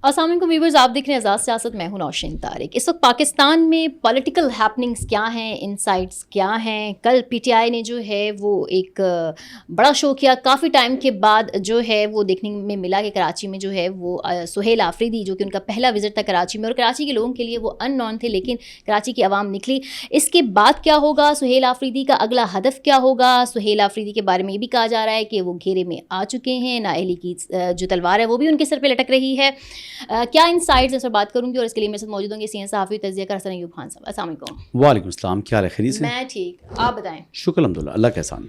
السلام علیکم ویورز، آپ دیکھ رہے ہیں آزاد سیاست، میں ہوں نوشین طارق۔ اس وقت پاکستان میں پولیٹیکل ہیپننگس کیا ہیں، انسائٹس کیا ہیں؟ کل پی ٹی آئی نے جو ہے وہ ایک بڑا شو کیا، کافی ٹائم کے بعد جو ہے وہ دیکھنے میں ملا کہ کراچی میں جو ہے وہ سہیل آفریدی، جو کہ ان کا پہلا وزٹ تھا کراچی میں، اور کراچی کے لوگوں کے لیے وہ ان نون تھے، لیکن کراچی کی عوام نکلی۔ اس کے بعد کیا ہوگا؟ سہیل آفریدی کا اگلا ہدف کیا ہوگا؟ سہیل آفریدی کے بارے میں یہ بھی کہا جا رہا ہے کہ وہ گھیرے میں آ چکے ہیں، نااہلی کی جو تلوار ہے وہ بھی ان کے سر پہ لٹک رہی ہے۔ کیا انسائٹس اس پر بات کروں گی، اور اس کے لیے میرے ساتھ موجود ہوں گے سینئر صحافی تجزیہ کار حسن ایوب خان صاحب۔ السلام علیکم۔ وعلیکم السلام، کیا حال ہے؟ خیریت سے؟ میں ٹھیک، آپ بتائیں۔ شکر الحمدللہ، اللہ کا احسان۔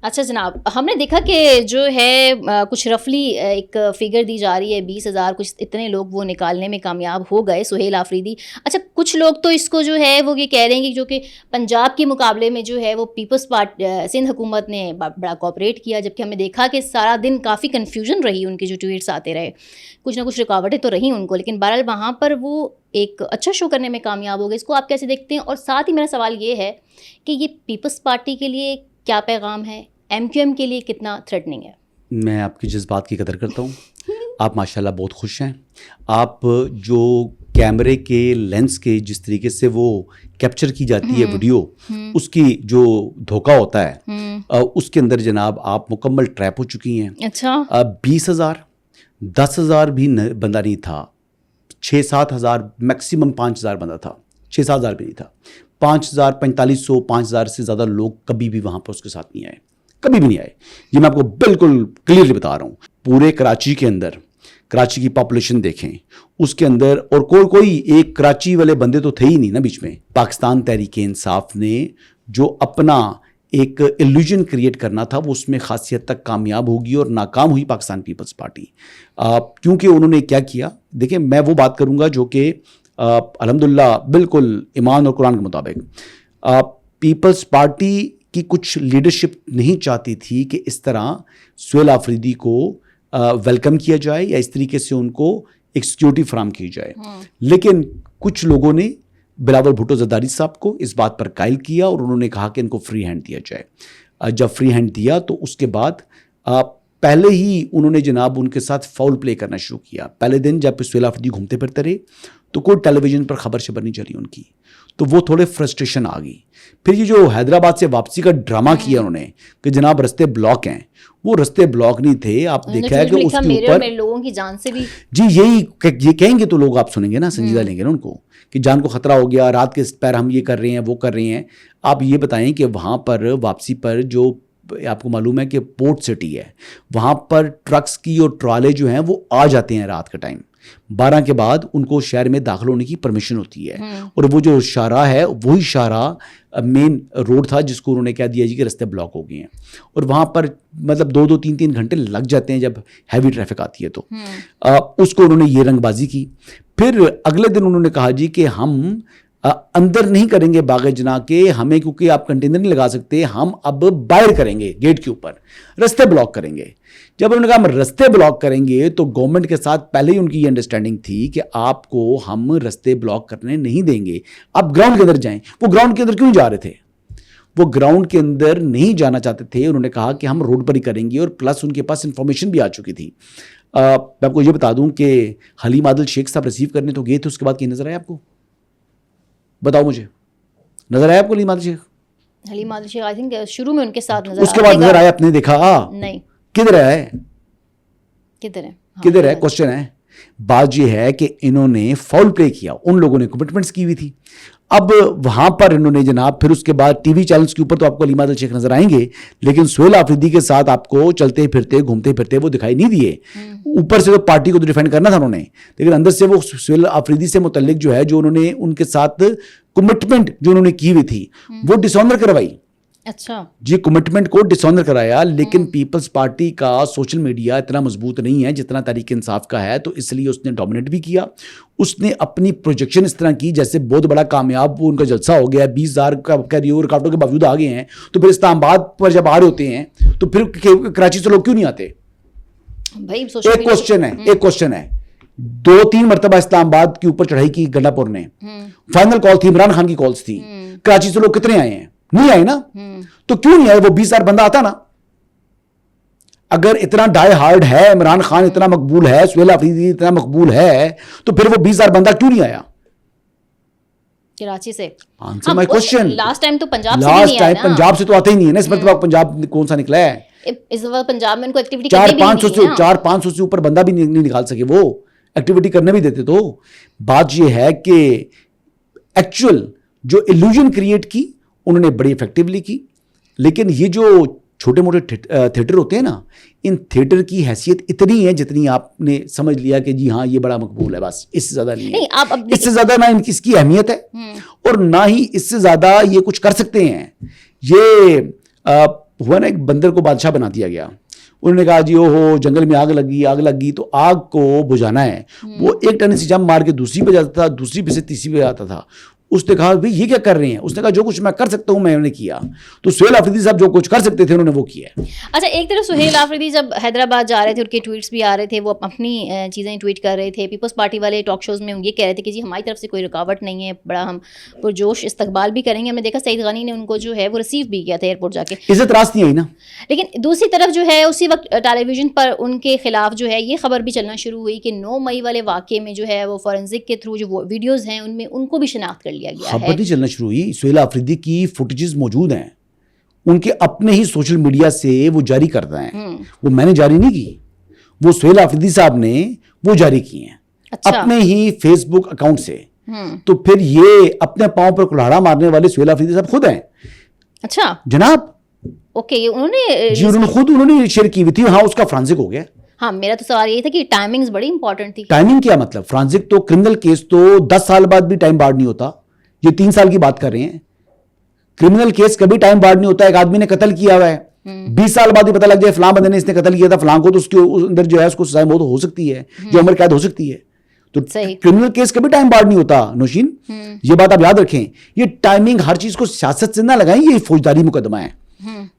اچھا جناب، ہم نے دیکھا کہ جو ہے کچھ رفلی ایک فگر دی جا رہی ہے 20,000، کچھ اتنے لوگ وہ نکالنے میں کامیاب ہو گئے سہیل آفریدی۔ اچھا، کچھ لوگ تو اس کو جو ہے وہ یہ کہہ رہے ہیں کہ جو کہ پنجاب کے مقابلے میں جو ہے وہ پیپلز پارٹی سندھ حکومت نے بڑا کوآپریٹ کیا، جبکہ ہم نے دیکھا کہ سارا دن کافی کنفیوژن رہی، ان کے جو ٹویٹس آتے رہے، کچھ نہ کچھ رکاوٹیں تو رہیں ان کو، لیکن بہرحال وہاں پر وہ ایک اچھا شو کرنے میں کامیاب ہو گئے۔ اس کو آپ کیسے دیکھتے ہیں؟ اور ساتھ ہی میرا سوال یہ ہے کہ یہ پیپلز پارٹی کے لیے کیا پیغام ہے، ایم کیو ایم کے لیے کتنا تھریٹننگ ہے؟ میں آپ کی جذبات کی قدر کرتا ہوں، آپ ماشاءاللہ بہت خوش ہیں۔ آپ جو کیمرے کے لینس کے جس طریقے سے وہ کیپچر کی جاتی ہے ویڈیو، اس کی جو دھوکہ ہوتا ہے اس کے اندر جناب آپ مکمل ٹریپ ہو چکی ہیں۔ اچھا، 20,000 10,000 بھی بندہ نہیں تھا، 6-7 ہزار، میکسیمم 5,000 بندہ تھا، 6-7 ہزار بھی نہیں تھا۔ 5,000 4500 5,000 سے زیادہ لوگ کبھی بھی وہاں پر اس کے ساتھ نہیں آئے، کبھی بھی نہیں آئے۔ یہ میں آپ کو بالکل کلیئرلی بتا رہا ہوں۔ پورے کراچی کے اندر، کراچی کی پاپولیشن دیکھیں، اس کے اندر اور کوئی ایک کراچی والے بندے تو تھے ہی نہیں نا بیچ میں۔ پاکستان تحریک انصاف نے جو اپنا ایک ایلیوژن کریٹ کرنا تھا وہ اس میں خاصی حد تک کامیاب ہوگی، اور ناکام ہوئی پاکستان پیپلز پارٹی، کیونکہ انہوں نے کیا کیا۔ دیکھیں، میں وہ بات کروں گا جو کہ الحمدللہ بالکل ایمان اور قرآن کے مطابق پیپلز پارٹی کی کچھ لیڈرشپ نہیں چاہتی تھی کہ اس طرح سہیل آفریدی کو ویلکم کیا جائے یا اس طریقے سے ان کو ایک سیکیورٹی فراہم کی جائے، لیکن کچھ لوگوں نے بلاول بھٹو زرداری صاحب کو اس بات پر قائل کیا اور انہوں نے کہا کہ ان کو فری ہینڈ دیا جائے۔ جب فری ہینڈ دیا تو اس کے بعد پہلے ہی انہوں نے جناب ان کے ساتھ فاؤل پلے کرنا شروع کیا۔ پہلے دن جب سہیل آفریدی گھومتے پھرتے رہے تو کوئی ٹیلی ویژن پر خبر نہیں چلی ان کی، تو وہ تھوڑے فرسٹریشن آ گئی۔ پھر یہ جو حیدرآباد سے واپسی کا ڈرامہ کیا انہوں نے کہ جناب رستے بلاک ہیں، وہ رستے بلاک نہیں تھے۔ آپ دیکھا ہے کہ اس کے اوپر لوگوں کی جان سے بھی، جی یہ کہیں گے تو لوگ آپ سنیں گے نا، سنجیدہ لیں گے نا ان کو، کہ جان کو خطرہ ہو گیا، رات کے پیر ہم یہ کر رہے ہیں وہ کر رہے ہیں۔ آپ یہ بتائیں کہ وہاں پر واپسی پر جو آپ کو معلوم ہے کہ پورٹ سٹی ہے، وہاں پر ٹرکس کی اور ٹرالے جو ہیں وہ آ جاتے ہیں رات کا ٹائم، 12 کے بعد ان کو شہر میں داخل ہونے کی پرمیشن ہوتی ہے، اور وہ جو شاہراہ ہے وہی شاہراہ مین روڈ تھا جس کو انہوں نے کہہ دیا جی کہ رستے بلاک ہو گئے ہیں، اور وہاں پر مطلب 2-2 3-3 گھنٹے لگ جاتے ہیں جب ہیوی ٹریفک آتی ہے۔ تو اس کو انہوں نے یہ رنگ بازی کی۔ پھر اگلے دن انہوں نے کہا جی کہ ہم اندر نہیں کریں گے باغ جناح کے، ہمیں کیونکہ آپ کنٹینر نہیں لگا سکتے، ہم اب باہر کریں گے، گیٹ کے اوپر رستے بلاک کریں گے۔ جب انہوں نے کہا ہم رستے بلاک کریں گے تو گورنمنٹ کے ساتھ پہلے ہی ان کی یہ انڈرسٹینڈنگ تھی کہ آپ کو ہم رستے بلاک کرنے نہیں دیں گے، آپ گراؤنڈ کے اندر جائیں۔ وہ گراؤنڈ کے اندر کیوں جا رہے تھے؟ وہ گراؤنڈ کے اندر نہیں جانا چاہتے تھے، انہوں نے کہا کہ ہم روڈ پر ہی کریں گے، اور پلس ان کے پاس انفارمیشن بھی آ چکی تھی۔ میں آپ کو یہ بتا دوں کہ حلیم عادل شیخ صاحب ریسیو کرنے تو گئے تھے، اس کے بعد کہیں نظر آیا آپ کو؟ بتاؤ مجھے، نظر آیا آپ کو حلیم عادل شیخ؟ حلیم عادل شیخ آئی تھنک شروع میں ان کے ساتھ نظر، اس کے بعد نظر آیا؟ آپ نے دیکھا نہیں؟ کدھر ہے؟ کدھر ہے؟ کوشچن ہے۔ بات یہ ہے کہ انہوں نے فاؤل پلے کیا، ان لوگوں نے کمٹمنٹس کی ہوئی تھی۔ اب وہاں پر انہوں نے جناب پھر اس کے بعد ٹی وی چینلز کے اوپر تو آپ کو حلیم عادل شیخ نظر آئیں گے، لیکن سہیل آفریدی کے ساتھ آپ کو چلتے پھرتے گھومتے پھرتے وہ دکھائی نہیں دیے۔ اوپر سے تو پارٹی کو تو ڈیفینڈ کرنا تھا انہوں نے، لیکن اندر سے وہ سہیل آفریدی سے متعلق جو ہے جو انہوں نے ان کے ساتھ کمٹمنٹ جو انہوں نے کی ہوئی تھی وہ ڈس آنر کروائی۔ اچھا جی، کمٹمنٹ کو ڈس آنر کرایا، لیکن پیپلز پارٹی کا سوشل میڈیا اتنا مضبوط نہیں ہے جتنا تحریک انصاف کا ہے، تو اس لیے اس نے ڈومینیٹ بھی کیا۔ اس نے اپنی پروجیکشن اس طرح کی جیسے بہت بڑا کامیاب وہ ان کا جلسہ ہو گیا، 20,000 کا رکاوٹوں کے باوجود آ گئے ہیں، تو پھر اسلام آباد پر جب آ رہے ہوتے ہیں تو پھر کراچی سے لوگ کیوں نہیں آتے؟ ایک کوشچن ہے 2-3 مرتبہ اسلام آباد کے اوپر چڑھائی کی گنڈا پور نے، فائنل کال تھی، عمران خان کی کالز تھی، کراچی سے لوگ کتنے آئے ہیں؟ نہیں آئے نا، تو کیوں نہیں آئے؟ وہ 20,000 بندہ آتا نا۔ اگر اتنا ڈائی ہارڈ ہے عمران خان اتنا مقبول ہے, سہیل آفریدی اتنا مقبول ہے, تو پھر وہ 20,000 بندہ کیوں نہیں آیا کراچی سے؟ Answer my question. Last time تو پنجاب سے بھی نہیں آیا نا. پنجاب سے تو آتے ہی نہیں ہے نا, اس مرتبہ پنجاب کون سا نکلا ہے؟ اس وقت پنجاب میں ان کو ایکٹیویٹی کرنے بھی نہیں دی نا. 400-500 سے اوپر بندہ بھی نہیں نکال سکے, وہ ایکٹیویٹی کرنے بھی دیتے. تو بات یہ ہے کہ ایکچوئل جو ایلوژن کریٹ کی انہوں نے بڑی افیکٹولی کی, لیکن یہ جو چھوٹے موٹے تھیٹر ہوتے ہیں نا, ان تھیٹر کی حیثیت اتنی ہے جتنی آپ نے سمجھ لیا کہ جی ہاں یہ بڑا مقبول ہے, بس اس سے زیادہ نہیں ہے. اس سے زیادہ نہ اس کی اہمیت ہے اور نہ ہی اس سے زیادہ یہ کچھ کر سکتے ہیں. یہ ہوا نا, ایک بندر کو بادشاہ بنا دیا گیا, انہوں نے کہا جی او ہو جنگل میں آگ لگی تو آگ کو بجھانا ہے. وہ ایک ٹن سے جم مار کے دوسری پہ جاتا تھا, دوسری پہ سے تیسری پہ جاتا تھا. اس نے کہا بھائی یہ کیا کر رہے ہیں؟ اس نے کہا جو کچھ میں کر سکتا ہوں میں نے کیا. تو سہیل آفریدی صاحب جو کچھ کر سکتے تھے انہوں نے وہ کیا ہے. اچھا, ایک طرف سہیل آفریدی جب حیدرآباد جا رہے تھے ان کے ٹویٹس بھی آ رہے تھے, وہ اپنی چیزیں ٹویٹ کر رہے تھے. پیپلز پارٹی والے ٹاک شوز میں یہ کہہ رہے تھے کہ جی ہماری طرف سے کوئی رکاوٹ نہیں ہے, بڑا ہم پرجوش استقبال بھی کریں گے. ہم نے دیکھا سعید غنی نے ان کو جو ہے وہ ریسیو بھی کیا تھا ایئرپورٹ جا کے. عزت راست نہیں آئی نا. لیکن دوسری طرف جو ہے اسی وقت ٹیلی ویژن پر ان کے خلاف جو ہے یہ خبر بھی چلنا شروع ہوئی کہ 9 مئی والے واقعے میں جو ہے وہ فورینسک کے تھرو جو ویڈیوز ہیں ان میں ان کو بھی شناخت کر لیا گیا ہے. خبر نہیں چلنا شروع ہوئی, سہیل آفریدی کی فوٹیجز موجود ہیں, ان کے اپنے ہی سوشل میڈیا سے وہ جاری کرتا ہے. وہ میں نے جاری نہیں کی, وہ سہیل آفریدی صاحب نے وہ جاری کی ہیں اپنے ہی فیس بک اکاؤنٹ سے. تو پھر یہ اپنے پاؤں پر کلاڑا مارنے والے سہیل آفریدی صاحب خود ہیں. اچھا جناب, اوکے, انہوں نے شیئر کی ہوئی تھی. ہاں اس کا فرانسک ہو گیا. ہاں, میرا تو سوال یہ تھا کہ ٹائمنگز بڑی امپورٹنٹ تھی. ٹائمنگ کیا مطلب؟ فرانسک تو کرمنل کیس تو 10 سال بعد بھی ٹائم بارڈ نہیں ہوتا. یہ 3 سال کی بات کر رہے ہیں. کرمنل کیس کبھی ٹائم بارڈ نہیں ہوتا. ایک آدمی نے قتل کیا ہوا ہے, 20 سال بعد بھی پتہ لگ جائے فلاں بندے نے اس نے قتل کیا تھا فلاں کو, تو اس کے اندر جو ہے اس کو سزائے موت ہو سکتی ہے, جو عمر قید ہو سکتی ہے. تو کرمنل کیس کبھی ٹائم بارڈ نہیں ہوتا نوشین, یہ بات آپ یاد رکھیں. یہ ٹائمنگ ہر چیز کو سیاست سے نہ لگائیں, یہ فوجداری مقدمہ ہے.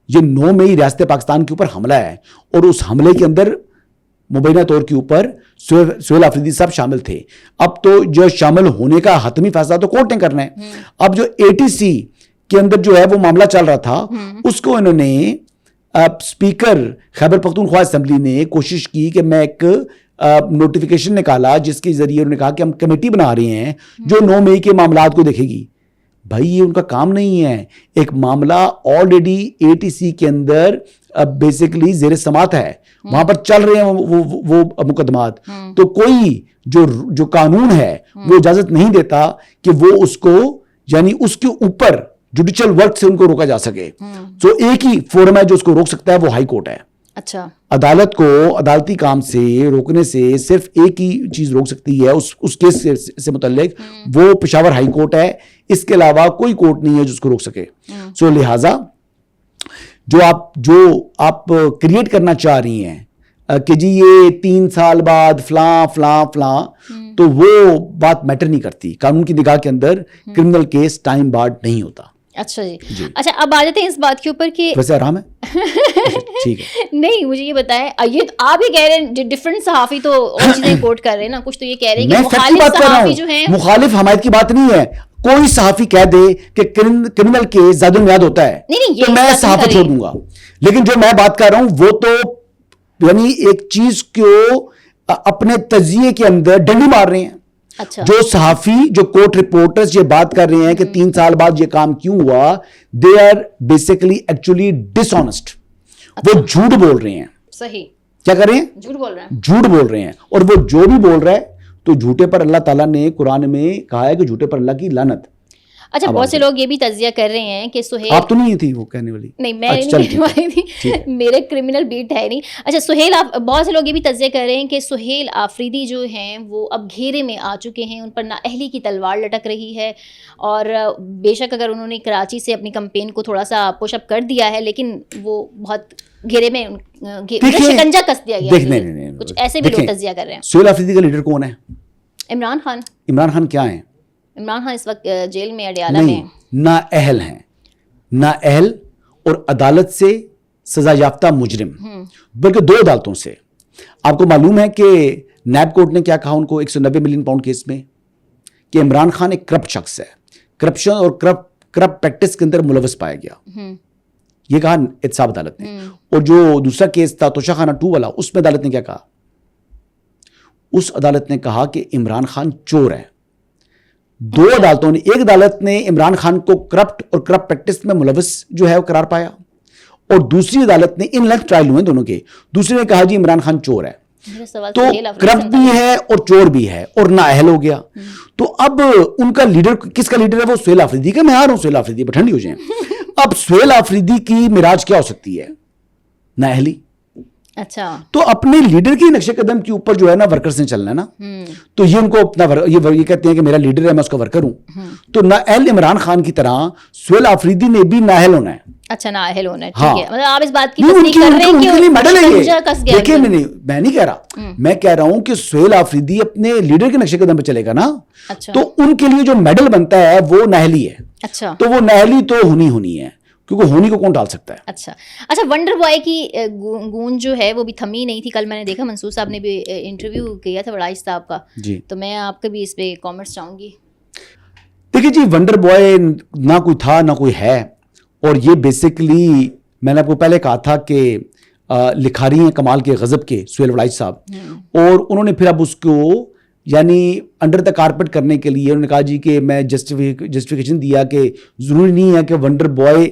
یہ 9 مئی ریاست پاکستان کے اوپر حملہ ہے, اور اس حملے کے اندر مبینہ طور کے اوپر سہیل آفریدی صاحب شامل تھے. اب تو جو شامل ہونے کا حتمی فیصلہ تو کورٹ نے کرنا ہے. اب جو ATC کے اندر جو ہے وہ معاملہ چل رہا تھا, اس کو انہوں نے اسپیکر خیبر پختونخوا اسمبلی نے کوشش کی کہ میں ایک نوٹیفیکیشن نکالا جس کے ذریعے انہوں نے کہا کہ ہم کمیٹی بنا رہے ہیں جو 9 مئی کے معاملات کو دیکھے گی. بھائی یہ ان کا کام نہیں ہے. ایک معاملہ آلریڈی ATC کے اندر بیسیکلی زیر سماعت ہے, وہاں پر چل رہے ہیں وہ مقدمات. تو کوئی جو قانون ہے وہ اجازت نہیں دیتا کہ وہ اس کو یعنی اس کے اوپر جوڈیشل ورک سے ان کو روکا جا سکے. تو ایک ہی فورم ہے جو اس کو روک سکتا ہے, وہ ہائی کورٹ ہے. اچھا, عدالت کو عدالتی کام سے روکنے سے صرف ایک ہی چیز روک سکتی ہے اس کیس سے متعلق, وہ پشاور ہائی کورٹ ہے. اس کے علاوہ کوئی کورٹ نہیں ہے جو اس کو روک سکے. سو لہٰذا جو آپ کریٹ کرنا چاہ رہی ہیں کہ جی یہ 3 سال بعد فلاں فلاں فلاں, تو وہ بات میٹر نہیں کرتی. قانون کی نگاہ کے اندر کرمنل کیس ٹائم بارڈ نہیں ہوتا. اچھا جی. اچھا, اب آ جاتے ہیں اس بات کے اوپر کہ ویسے آرام ہے. ٹھیک ہے, نہیں مجھے یہ بتائیں, یہ آپ ہی کہہ رہے ہیں ڈفرنٹ صحافی تو اور چیزیں کوٹ کر رہے ہیں نا, کچھ تو یہ کہہ رہے ہیں کہ مخالف صحافی جو ہیں, مخالف حمایت کی بات نہیں ہے. کوئی صحافی کہہ دے کہ کرمنل کیس زیادہ میاد ہوتا ہے تو میں صحافت چھوڑ دوں گا. لیکن جو میں بات کر رہا ہوں وہ تو یعنی ایک چیز کو اپنے تجزیے کے اندر ڈنڈی مار رہے ہیں. اچھا, جو صحافی جو کورٹ رپورٹرز یہ بات کر رہے ہیں کہ 3 سال بعد یہ کام کیوں ہوا, they are basically actually dishonest. وہ جھوٹ بول رہے ہیں. صحیح, کیا کر رہے ہیں؟ جھوٹ بول رہے ہیں. جھوٹ بول رہے ہیں. اور وہ جو بھی بول رہا ہے تو جھوٹے پر اللہ تعالیٰ نے قرآن میں کہا ہے کہ جھوٹے پر اللہ کی لعنت. اچھا, بہت سے لوگ یہ بھی تجزیہ کر رہے ہیں کہ سہیل, آپ تو نہیں تھی وہ کہنے والی. نہیں میں نہیں کہنے والی تھی, میرے کرمنل بیٹ ہے نہیں. اچھا سہیل, بہت سے لوگ یہ بھی تجزیہ کر رہے ہیں کہ سہیل آفریدی جو ہیں وہ اب گھیرے میں آ چکے ہیں, ان پر نااہلی کی تلوار لٹک رہی ہے. اور بے شک اگر انہوں نے کراچی سے اپنی کمپین کو تھوڑا سا پش اپ کر دیا ہے, لیکن وہ بہت گھیرے میں شکنجا کس دیا گیا. کچھ ایسے بھی لوگ تجزیہ کر رہے ہیں. سہیل آفریدی کا لیڈر کون ہے؟ عمران خان. عمران خان کیا ہیں؟ عمران خان اس وقت جیل میں اڈیالہ میں نااہل ہیں. نااہل اور عدالت سے سزا یافتہ مجرم, بلکہ 2 عدالتوں سے. آپ کو معلوم ہے کہ نیب کورٹ نے کیا کہا ان کو 190 ملین پاؤنڈ کیس میں, کہ عمران خان ایک کرپٹ شخص ہے, کرپشن اور کرپٹ پریکٹس کے اندر ملوث پایا گیا. یہ کہا احتساب عدالت نے. اور جو دوسرا کیس تھا توشہ خانہ 2 والا, اس میں عدالت نے کیا کہا؟ اس عدالت نے کہا کہ عمران خان چور ہے. 2 عدالتوں نے, ایک عدالت نے عمران خان کو کرپٹ اور کرپٹ پریکٹس میں ملوث جو ہے وہ قرار پایا, اور دوسری عدالت نے ان لیگ ٹرائل ہوئے دونوں کے, دوسری نے کہا جی عمران خان چور ہے. تو کرپٹ بھی ہے اور چور بھی ہے اور نااہل ہو گیا. تو اب ان کا لیڈر, کس کا لیڈر ہے؟ وہ سہیل آفریدی کا. میں آ رہا ہوں سہیل آفریدی, ٹھنڈی ہو جائیں. اب سہیل آفریدی کی معراج کیا ہو سکتی ہے؟ نااہلی. اچھا, تو اپنے لیڈر کے نقش قدم کے اوپر جو ہے نا ورکرز نے چلنا ہے نا. تو یہ ان کو اپنا یہ کہتے ہیں کہ میرا لیڈر ہے, میں اس کا ورکر ہوں. تو نااہل عمران خان کی طرح سہیل آفریدی نے بھی نااہل ہونا ہے. اچھا, نااہل ہونا ہے, ہاں. ٹھیک ہے. مطلب آپ اس بات کی تصدیق کر رہے ہیں کہ میڈل ہے یہ. دیکھیں, میں نہیں کہہ رہا, میں کہہ رہا ہوں کہ سہیل آفریدی اپنے لیڈر کے نقش قدم پہ چلے گا نا. تو ان کے لیے جو میڈل بنتا ہے وہ نااہلی ہے. اچھا, تو وہ نااہلی تو ہونی ہے, کیونکہ ہونی کو کون ڈال سکتا ہے. اچھا ونڈر بوائے کی گونج جو ہے وہ بھی تھمی نہیں تھی. کل میں نے دیکھا منصور صاحب نے بھی انٹرویو کیا تھا وڑائچ صاحب کا. جی, تو میں آپ کے بھی اس پہ کامنٹس چاہوں گی. دیکھیے جی, ونڈر بوائے نہ کوئی تھا نہ کوئی ہے, اور یہ بیسکلی میں نے آپ کو پہلے کہا تھا کہ لکھا رہی ہیں کمال کے غضب کے سہیل وڑائچ صاحب, اور انہوں نے پھر اب اس کو یعنی انڈر دا کارپیٹ کرنے کے لیے انہوں نے کہا جی کہ میں جسٹیفیکیشن دیا کہ ضروری نہیں ہے کہ ونڈر بوائے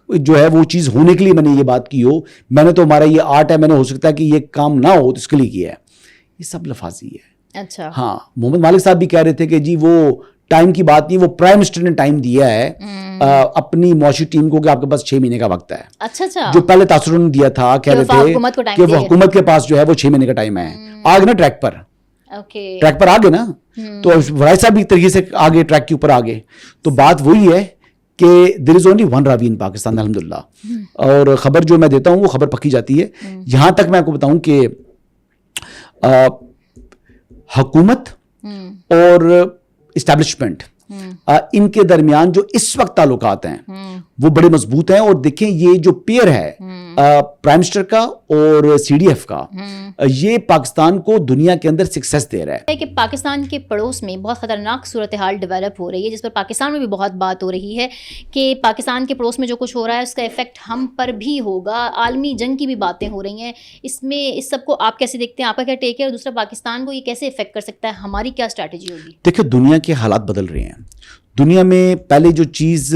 جو ہے وہ چیز ہونے کے لیے میں نے یہ بات کی ہو. میں نے تو ہمارا یہ آرٹ ہے, میں نے ہو سکتا ہے کہ یہ کام نہ ہو تو اس کے لیے کیا ہے. یہ سب لفاظی ہے. اچھا, ہاں, محمد مالک صاحب بھی کہہ رہے تھے کہ جی وہ ٹائم کی بات نہیں, وہ پرائم منسٹر نے ٹائم دیا ہے اپنی معاشی ٹیم کو کہ آپ کے پاس 6 مہینے کا وقت ہے. اچھا, جو پہلے تاثر نے دیا تھا, کہہ رہے تھے کہ وہ حکومت کے پاس جو ہے وہ 6 مہینے کا ٹائم ہے. آگے نا ٹریک پر آگے نا, تو وڑائچ صاحب بھی ایک طریقے سے آگے ٹریک کے اوپر آگے. تو بات وہی ہے کہ دیر از اونلی ون راوی ان پاکستان الحمدللہ, اور خبر جو میں دیتا ہوں وہ خبر پکی جاتی ہے. یہاں تک میں آپ کو بتاؤں کہ حکومت اور اسٹیبلشمنٹ ان کے درمیان جو اس وقت تعلقات ہیں وہ بڑے مضبوط ہیں. اور دیکھیں یہ جو پیئر ہے پرائم منسٹر کا اور سی ڈی ایف کا, یہ پاکستان کو دنیا کے اندر سکسیس دے رہا ہے. کہ پاکستان کے پڑوس میں بہت خطرناک صورتحال ڈیولپ ہو رہی ہے, جس پر پاکستان میں بھی بہت بات ہو رہی ہے کہ پاکستان کے پڑوس میں جو کچھ ہو رہا ہے اس کا افیکٹ ہم پر بھی ہوگا. عالمی جنگ کی بھی باتیں ہو رہی ہیں. اس میں اس سب کو آپ کیسے دیکھتے ہیں, آپ کا کیا ٹیک ہے, اور دوسرا پاکستان کو یہ کیسے افیکٹ کر سکتا ہے, ہماری کیا اسٹریٹجی ہوگی؟ دیکھیں دنیا کے حالات بدل رہے ہیں. دنیا میں پہلے جو چیز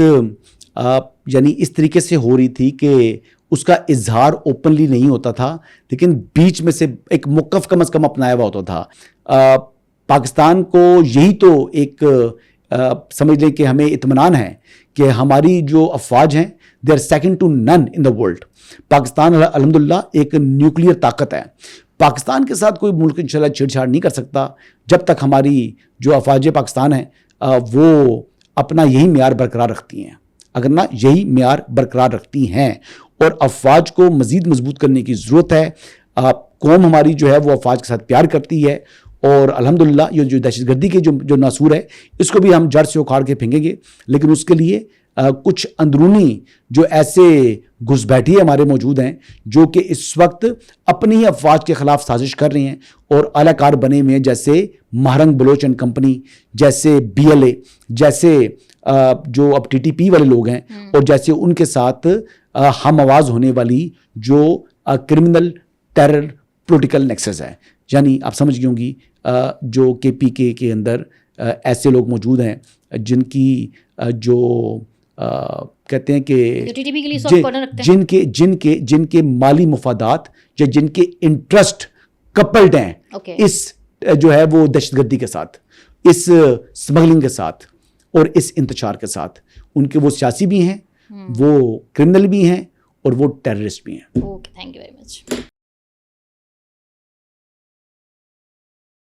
یعنی اس طریقے سے ہو رہی تھی کہ اس کا اظہار اوپنلی نہیں ہوتا تھا, لیکن بیچ میں سے ایک موقف کم از کم اپنایا ہوا ہوتا تھا. پاکستان کو یہی تو ایک سمجھ لیں کہ ہمیں اطمینان ہے کہ ہماری جو افواج ہیں دے آر سیکنڈ ٹو نن ان دا ورلڈ. پاکستان الحمدللہ ایک نیوکلیئر طاقت ہے. پاکستان کے ساتھ کوئی ملک انشاءاللہ چھیڑ چھاڑ نہیں کر سکتا جب تک ہماری جو افواج پاکستان ہیں وہ اپنا یہی معیار برقرار رکھتی ہیں. اگر نہ یہی معیار برقرار رکھتی ہیں, اور افواج کو مزید مضبوط کرنے کی ضرورت ہے. قوم ہماری جو ہے وہ افواج کے ساتھ پیار کرتی ہے, اور الحمدللہ یہ جو دہشت گردی کے جو ناسور ہے اس کو بھی ہم جڑ سے اکھاڑ کے پھینکیں گے. لیکن اس کے لیے کچھ اندرونی جو ایسے گھس بیٹھیے ہمارے موجود ہیں جو کہ اس وقت اپنی ہی افواج کے خلاف سازش کر رہی ہیں, اور اعلی کار بنے ہوئے ہیں جیسے مہرنگ بلوچ اینڈ کمپنی, جیسے BLA, جیسے جو اب TTP والے لوگ ہیں, اور جیسے ان کے ساتھ ہم آواز ہونے والی جو کرمنل ٹیرر پولیٹیکل نیکسس ہے. یعنی آپ سمجھ گئی ہوں گی جو KPK کے اندر ایسے لوگ موجود ہیں جن کی جو کہتے ہیں کہ جن کے مالی مفادات یا جن کے انٹرسٹ کپلڈ ہیں اس جو ہے وہ دہشت گردی کے ساتھ, اس سمگلنگ کے ساتھ اور اس انتشار کے ساتھ. ان کے وہ سیاسی بھی ہیں, وہ کرمنل بھی ہیں, اور وہ ٹیررسٹ بھی ہیں. Okay, thank you very much.